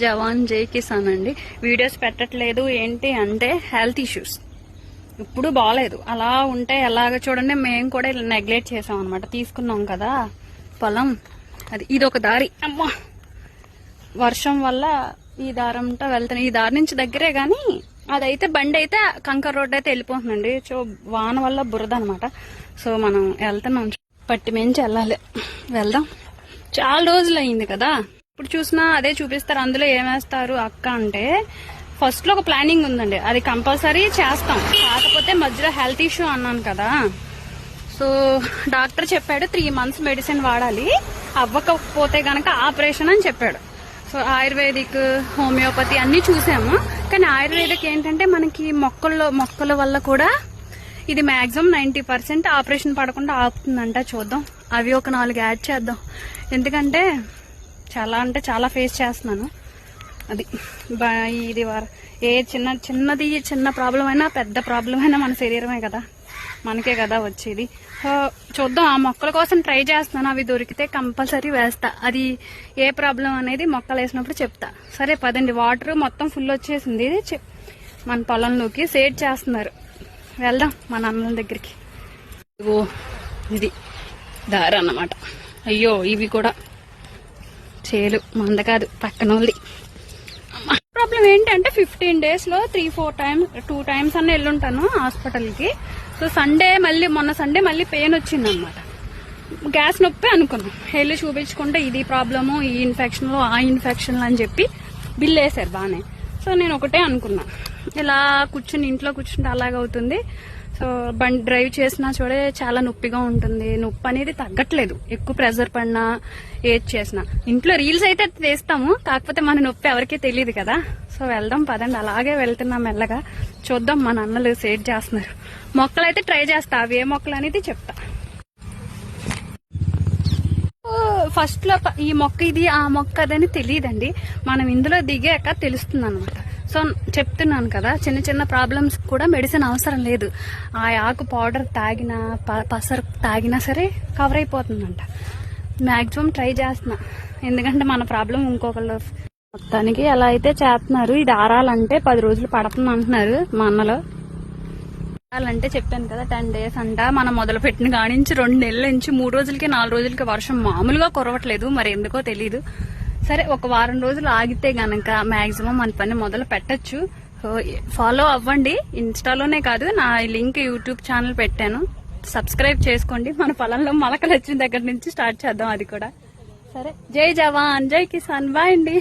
జవాన్ జై కిసాన్ అండి. వీడియోస్ పెట్టట్లేదు ఏంటి అంటే హెల్త్ ఇష్యూస్ ఇప్పుడు బాగాలేదు. అలా ఉంటే ఎలాగ చూడండి, మేము కూడా ఇలా నెగ్లెక్ట్ చేసాం అనమాట. తీసుకున్నాం కదా పొలం, అది ఇదొక దారి. అమ్మా వర్షం వల్ల ఈ దారంతో వెళ్తాను. ఈ దారి నుంచి దగ్గరే గాని అదైతే బండి అయితే కంకర్ రోడ్ అయితే వెళ్ళిపోతుందండి. సో వాన వల్ల బురద అనమాట. సో మనం వెళ్తున్నాం, పట్టి మించి వెళ్ళాలి. వెళ్దాం, చాలా రోజులు అయింది కదా. ఇప్పుడు చూసినా అదే చూపిస్తారు. అందులో ఏమేస్తారు అక్క అంటే ఫస్ట్ లో ఒక ప్లానింగ్ ఉందండి, అది కంపల్సరీ చేస్తాం. కాకపోతే మధ్యలో హెల్త్ ఇష్యూ అన్నాను కదా. సో డాక్టర్ చెప్పాడు 3 months మెడిసిన్ వాడాలి, అవ్వకపోతే గనక ఆపరేషన్ అని చెప్పాడు. సో ఆయుర్వేదిక్, హోమియోపతి అన్ని చూసాము. కానీ ఆయుర్వేదిక్ ఏంటంటే మనకి మొక్కల వల్ల కూడా ఇది మాక్సిమం 90% ఆపరేషన్ పడకుండా ఆపుతుందంట. చూద్దాం, అవి ఒక 4 యాడ్ చేద్దాం. ఎందుకంటే చాలా అంటే చాలా ఫేస్ చేస్తున్నాను. అది ఇది ఏ చిన్న ప్రాబ్లం అయినా పెద్ద ప్రాబ్లం అయినా మన శరీరమే కదా, మనకే కదా వచ్చేది. సో చూద్దాం, ఆ మొక్కల కోసం ట్రై చేస్తున్నాను. అవి దొరికితే కంపల్సరీ వేస్తా. అది ఏ ప్రాబ్లం అనేది మొక్కలు వేసినప్పుడు చెప్తా. సరే పదండి. వాటర్ మొత్తం ఫుల్ వచ్చేసింది మన పొలంలోకి. సేట్ చేస్తున్నారు, వెళ్దాం మన అన్నల దగ్గరికి. ఓ ఇది దారి అన్నమాట. అయ్యో ఇవి కూడా చేలు, మంద కాదు పక్కనోళ్ళది. ప్రాబ్లం ఏంటంటే 15 days లో 2 times అన్న వెళ్ళుంటాను హాస్పిటల్కి. సో మొన్న సండే మళ్ళీ పెయిన్ వచ్చింది అనమాట. గ్యాస్ నొప్పి అనుకున్నాం. వెళ్ళి చూపించుకుంటే ఇది ప్రాబ్లము, ఈ ఇన్ఫెక్షన్ ఆ ఇన్ఫెక్షన్ అని చెప్పి బిల్ వేశారు బాగానే. సో నేను ఒకటే అనుకున్నా, ఇలా ఇంట్లో కూర్చుంటే అలాగవుతుంది. సో బండి డ్రైవ్ చేసినా చూడే చాలా నొప్పిగా ఉంటుంది. నొప్పి అనేది తగ్గట్లేదు, ఎక్కువ ప్రెషర్ పడినా ఏది చేసినా. ఇంట్లో రీల్స్ అయితే తీస్తాము, కాకపోతే మన నొప్పి ఎవరికీ తెలియదు కదా. సో వెళ్దాం పదండి. అలాగే వెళ్తున్నాం మెల్లగా. చూద్దాం, మన అన్నలు సేట్ చేస్తున్నారు. మొక్కలు అయితే ట్రై చేస్తా, అవి ఏ మొక్కలు అనేది చెప్తా. ఫస్ట్ లో ఈ మొక్క ఇది ఆ మొక్క అదని తెలియదండి, మనం ఇందులో దిగాక తెలుస్తుంది అనమాట. సో చెప్తున్నాను కదా, చిన్న ప్రాబ్లమ్స్ కూడా మెడిసిన్ అవసరం లేదు. ఆ ఆకు పౌడర్ తాగినా పసరు తాగినా సరే కవర్ అయిపోతుందంట. మాక్సిమం ట్రై చేస్తున్నా, ఎందుకంటే మన ప్రాబ్లం ఇంకొకళ్ళు. మొత్తానికి అలా అయితే చేస్తున్నారు. ఇది ఆరాలంటే 10 రోజులు పడుతుంది అంటున్నారు మా అన్నలో. ఆరాలంటే చెప్పాను కదా 10 days అంట. మనం మొదలు పెట్టిన కానించి 2 నెలల నుంచి 3 రోజులకి 4 రోజులకి వర్షం మామూలుగా కురవట్లేదు, మరి ఎందుకో తెలీదు. సరే ఒక వారం రోజులు ఆగితే గనక మాక్సిమం మన పని మొదలు పెట్టచ్చు. ఫాలో అవ్వండి, ఇన్స్టాలోనే కాదు, నా లింక్ యూట్యూబ్ ఛానల్ పెట్టాను, సబ్స్క్రైబ్ చేసుకోండి. మన పొలంలో మొలకలు వచ్చిన దగ్గర నుంచి స్టార్ట్ చేద్దాం అది కూడా. సరే, జై జవాన్ జై కిసాన్, బాయ్ అండి.